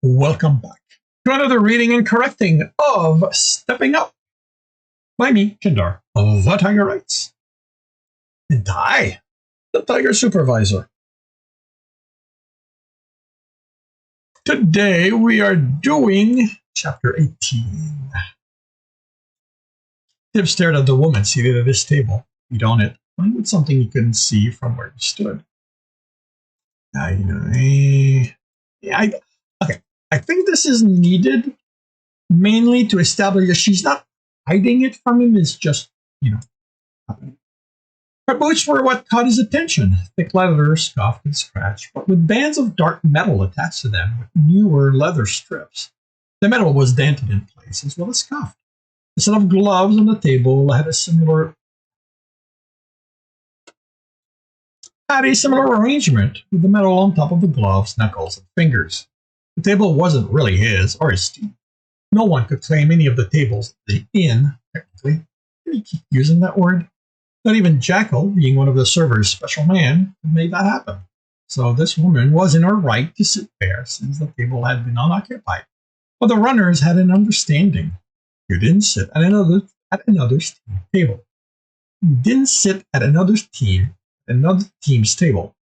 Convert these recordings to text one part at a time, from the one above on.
Welcome back to another reading and correcting of Stepping Up by me, Kindar, the Tiger Writes, and I, the Tiger Supervisor. Today we are doing Chapter 18. Tibs stared at the woman seated at his table, feet on it, playing with something he couldn't see from where he stood. I think this is needed mainly to establish that she's not hiding it from him. It's just, happening. Her boots were what caught his attention. Thick leather, scuffed and scratched, but with bands of dark metal attached to them with newer leather strips. The metal was dented in place as well as scuffed. A set of gloves on the table had a similar arrangement, with the metal on top of the gloves, knuckles, and fingers. The table wasn't really his or his team. No one could claim any of the tables in, technically. Did he keep using that word? Not even Jackal, being one of the server's special man, could make that happen. So this woman was in her right to sit there, since the table had been unoccupied. But the runners had an understanding. You didn't sit at another's table. You didn't sit at another team's table.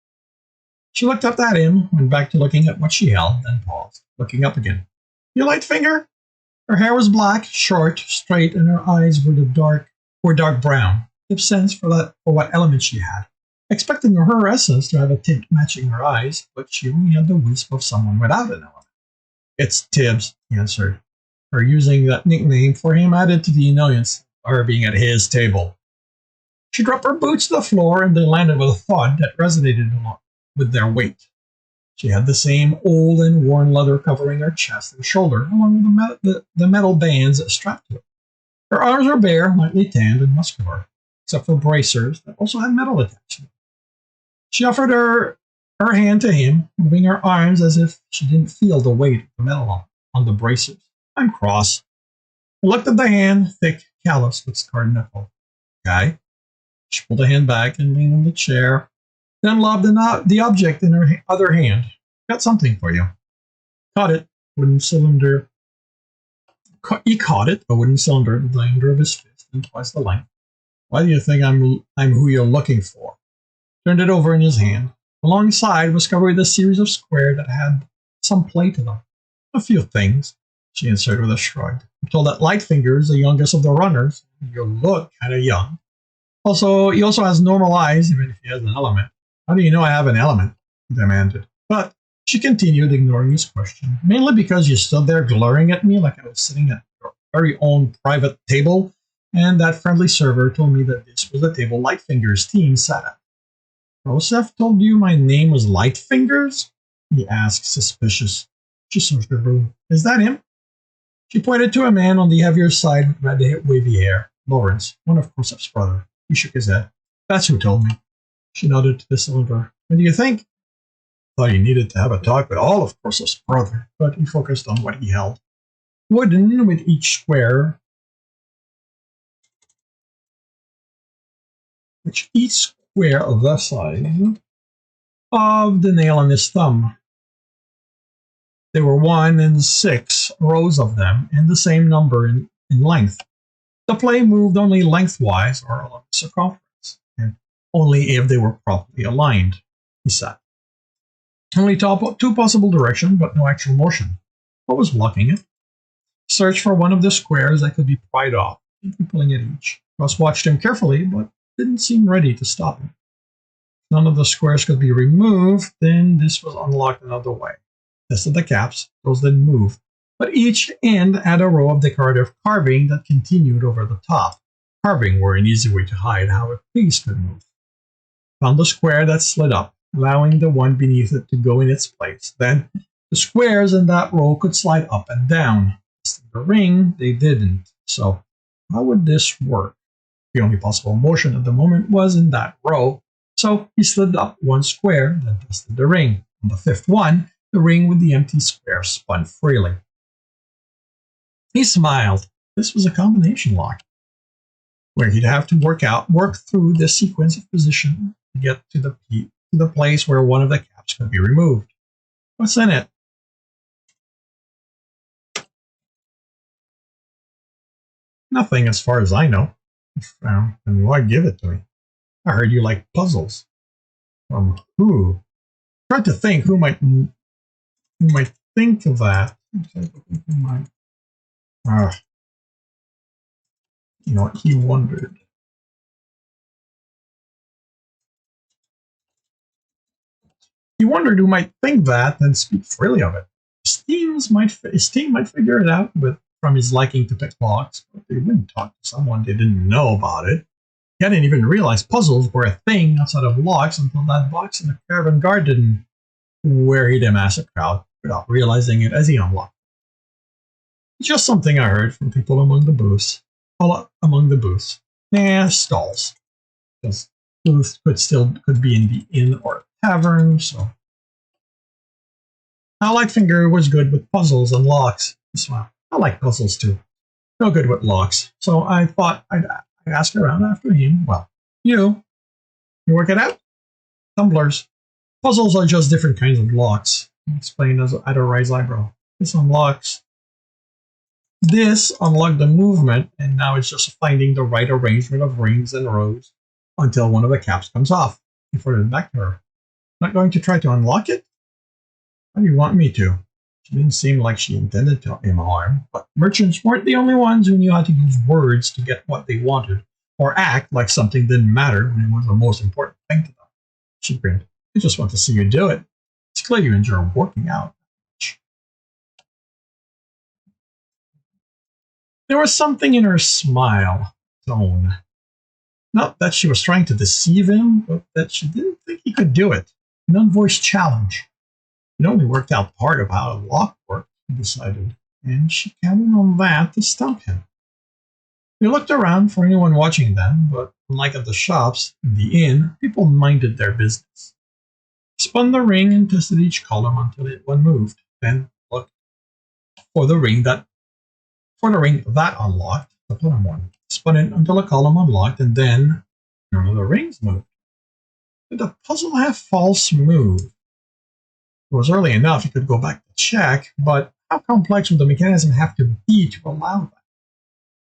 She looked up at him, went back to looking at what she held, then paused, looking up again. You light finger? Her hair was black, short, straight, and her eyes were dark brown. Give sense for what element she had. Expecting her essence to have a tint matching her eyes, but she only had the wisp of someone without an element. It's Tibs, he answered. Her using that nickname for him added to the annoyance of her being at his table. She dropped her boots to the floor and then landed with a thud that resonated with their weight. She had the same old and worn leather covering her chest and shoulder, along with the metal bands strapped to it. Her arms were bare, lightly tanned and muscular, except for bracers that also had metal attached to them. She offered her hand to him, moving her arms as if she didn't feel the weight of the metal on the bracers. I'm cross. He looked at the hand, thick, callous, with scarred knuckle. Okay. She pulled the hand back and leaned on the chair, then lobbed the object in her other hand. Got something for you. Caught it, wooden cylinder. He caught it, a wooden cylinder, the diameter of his fist and twice the length. Why do you think I'm who you're looking for? Turned it over in his hand. Alongside was covered with a series of squares that had some play to them. A few things, she answered with a shrug. I'm told that Lightfinger is the youngest of the runners. You look kind of young. He also has normal eyes, even if he has an element. How do you know I have an element? He demanded. But she continued, ignoring his question, mainly because you stood there glaring at me like I was sitting at your very own private table, and that friendly server told me that this was the table Lightfinger's team sat at. Rosef told you my name was Lightfingers? He asked, suspicious. She searched the room. Is that him? She pointed to a man on the heavier side with red wavy hair. Lawrence, one of Rosef's brother. He shook his head. That's who told me. She nodded to the cylinder. What do you think? Thought he needed to have a talk with all of Rosef's brother, but he focused on what he held. Wooden with each square of the size of the nail on his thumb. There were 1 and 6 rows of them, and the same number in length. The play moved only lengthwise or along the circumference, and only if they were properly aligned, he said. Only two possible directions, but no actual motion. What was blocking it? Searched for one of the squares that could be pried off, pulling at each. Ross watched him carefully, but didn't seem ready to stop him. If none of the squares could be removed, then this was unlocked another way. Tested the caps, those didn't move, but each end had a row of decorative carving that continued over the top. Carving were an easy way to hide how a piece could move. Found the square that slid up, allowing the one beneath it to go in its place. Then, the squares in that row could slide up and down. The ring, they didn't. So, how would this work? The only possible motion at the moment was in that row, so he slid up one square, then tested the ring. On the fifth one, the ring with the empty square spun freely. He smiled. This was a combination lock, where he'd have to work through the sequence of position to get to the place where one of the caps could be removed. What's in it? Nothing as far as I know. And why give it to me? I heard you like puzzles. Who? Tried to think who might think of that. Who might? Ah, you know what? He wondered. He wondered who might think that and speak freely of it. His team might figure it out from his liking to pick locks, but they wouldn't talk to someone they didn't know about it. He hadn't even realized puzzles were a thing outside of locks until that box in the caravan garden worried him as a crowd without realizing it as he unlocked. It's just something I heard from people among the booths. Stalls. Because booths could be in the inn or tavern, so now Lightfinger was good with puzzles and locks as well. I like puzzles too. No good with locks. So I thought I'd ask around after him. Well, you work it out? Tumblers. Puzzles are just different kinds of locks. Explained as at a raised eyebrow. This unlocked the movement, and now it's just finding the right arrangement of rings and rows until one of the caps comes off before it's back to her. Not going to try to unlock it? How do you want me to? She didn't seem like she intended to him harm, but merchants weren't the only ones who knew how to use words to get what they wanted, or act like something didn't matter when it was the most important thing to them. She grinned. I just want to see you do it. It's clear you enjoy working out. There was something in her smile tone. Not that she was trying to deceive him, but that she didn't think he could do it. An unvoiced challenge. It only worked out part of how a lock worked, he decided, and she counted on that to stump him. They looked around for anyone watching them, but unlike at the shops in the inn, people minded their business. Spun the ring and tested each column until one moved, then looked for the ring that unlocked the bottom one. Spun it until a column unlocked, and then none of the rings moved. Did the puzzle have false move? It was early enough he could go back to check, but how complex would the mechanism have to be to allow that?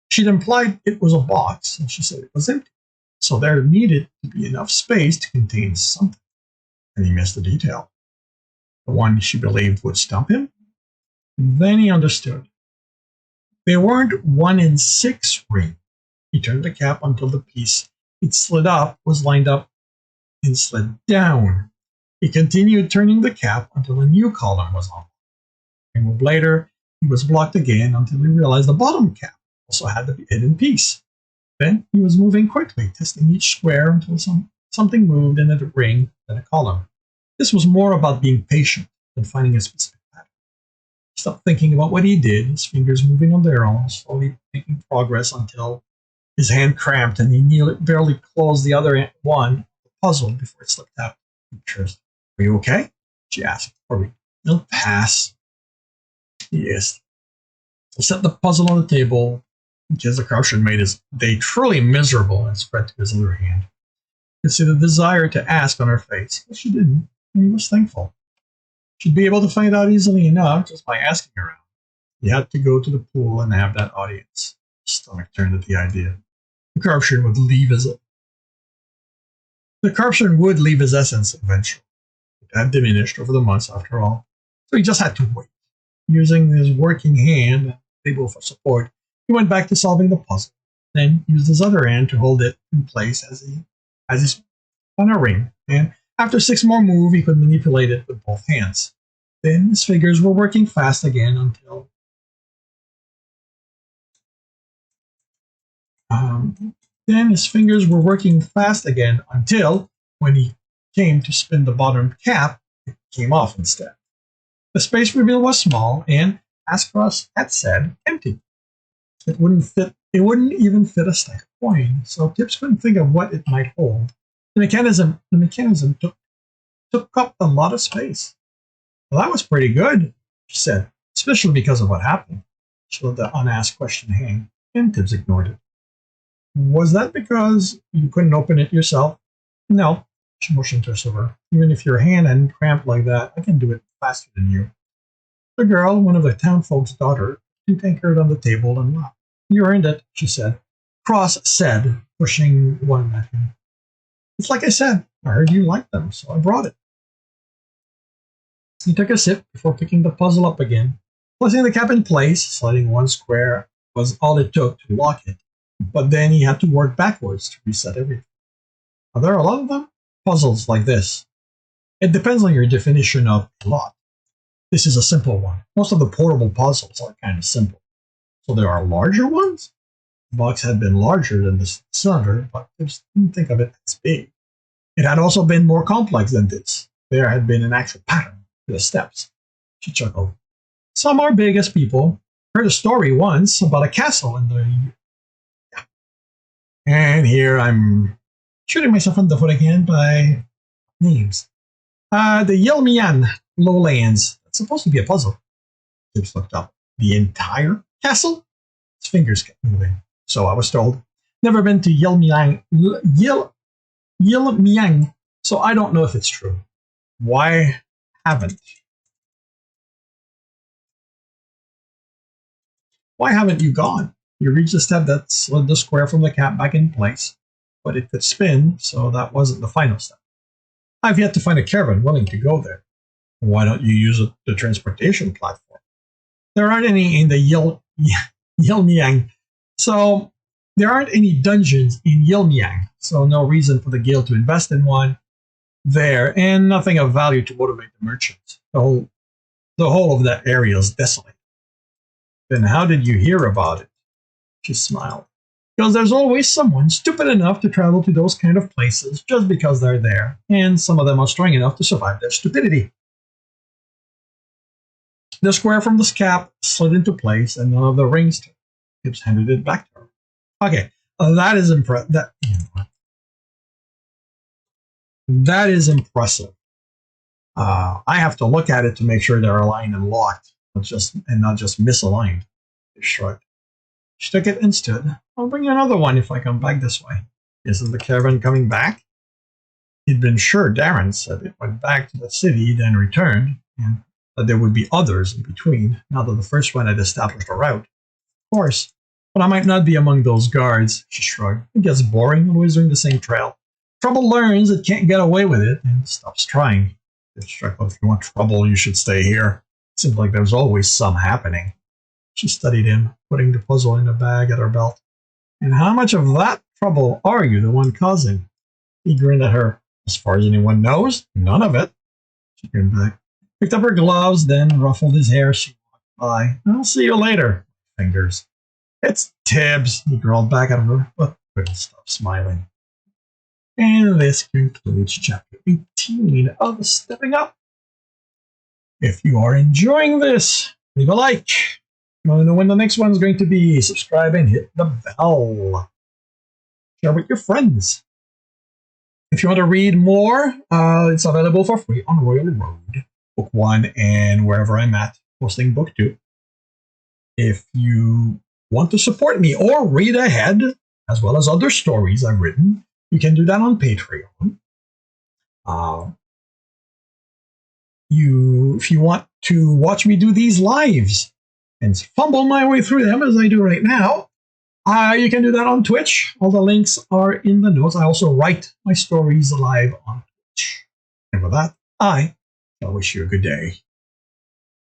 She'd implied it was a box, and she said it was empty, so there needed to be enough space to contain something. And he missed the detail. The one she believed would stump him? Then he understood. They weren't 1 in 6 rings. He turned the cap until the piece it slid up was lined up and slid down. He continued turning the cap until a new column was on. A move later, he was blocked again until he realized the bottom cap also had the hidden piece. Then he was moving quickly, testing each square until something moved in a ring than a column. This was more about being patient than finding a specific pattern. He stopped thinking about what he did, his fingers moving on their own, slowly making progress until his hand cramped and he barely closed the other one of the puzzle before it slipped out. Are you okay? She asked. He'll pass. Yes. He set the puzzle on the table, because the corruption made his day truly miserable, and spread to his other hand. You could see the desire to ask on her face, but she didn't, and he was thankful. She'd be able to find out easily enough just by asking around. He had to go to the pool and have that audience. His stomach turned at the idea. The corruption would leave his essence eventually. It had diminished over the months after all, so he just had to wait. Using his working hand and table for support, he went back to solving the puzzle, then used his other hand to hold it in place as he spun a ring, and after 6 more moves, he could manipulate it with both hands. Then his fingers were working fast again until when he came to spin the bottom cap, it came off instead. The space reveal was small and, as Cross had said, empty. It wouldn't even fit a stack of coins, so Tibs couldn't think of what it might hold. The mechanism took up a lot of space. Well, that was pretty good, she said, especially because of what happened. She let the unasked question hang, and Tibs ignored it. Was that because you couldn't open it yourself? No, she motioned to her server. Even if your hand hadn't cramped like that, I can do it faster than you. The girl, one of the townfolk's daughter, anchored on the table and laughed. You earned it, she said. Cross said, pushing one at him. It's like I said, I heard you liked them, so I brought it. He took a sip before picking the puzzle up again. Placing the cap in place, sliding one square was all it took to lock it, but then he had to work backwards to reset everything. Are there a lot of them? Puzzles like this. It depends on your definition of a lot. This is a simple one. Most of the portable puzzles are kind of simple. So there are larger ones? The box had been larger than the cylinder, but I just didn't think of it as big. It had also been more complex than this. There had been an actual pattern to the steps. She chuckled. Some are big as people. Heard a story once about a castle in the... And here I'm shooting myself in the foot again by names. The Yelmian lowlands. That's supposed to be a puzzle. Tibs looked up. The entire castle? His fingers kept moving. So I was told. Never been to Yelmiang, so I don't know if it's true. Why haven't? Why haven't you gone? You reached the step that slid the square from the cap back in place, but it could spin, so that wasn't the final step. I've yet to find a caravan willing to go there. Why don't you use the transportation platform? There aren't any in the Yelmiang, so there aren't any dungeons in Yelmiang, so no reason for the guild to invest in one there, and nothing of value to motivate the merchants. The whole of that area is desolate. Then how did you hear about it? She smiled. Because there's always someone stupid enough to travel to those kind of places just because they're there, and some of them are strong enough to survive their stupidity. The square from the cap slid into place, and none of the rings turned. Tibs handed it back to her. Okay, that is that is impressive. I have to look at it to make sure they're aligned and locked, not just misaligned. She shrugged. She took it and stood. I'll bring you another one if I come back this way. Isn't the caravan coming back? He'd been sure Darren said it went back to the city, then returned, and that there would be others in between, now that the first one had established a route. Of course, but I might not be among those guards, she shrugged. It gets boring always doing the same trail. Trouble learns it can't get away with it and stops trying. If you want trouble, you should stay here. It seemed like there was always some happening. She studied him, putting the puzzle in a bag at her belt. And how much of that trouble are you the one causing? He grinned at her. As far as anyone knows, none of it. She grinned back. Picked up her gloves, then ruffled his hair. She walked by. I'll see you later. Fingers. It's Tibs, he drawled back at her, but couldn't stop smiling. And this concludes chapter 18 of Stepping Up. If you are enjoying this, leave a like. If you want to know when the next one's going to be, subscribe and hit the bell. Share with your friends. If you want to read more, it's available for free on Royal Road, Book 1, and wherever I'm at, posting Book 2. If you want to support me or read ahead, as well as other stories I've written, you can do that on Patreon. If you want to watch me do these lives and fumble my way through them as I do right now, you can do that on Twitch. All the links are in the notes. I also write my stories live on Twitch. And with that, I wish you a good day.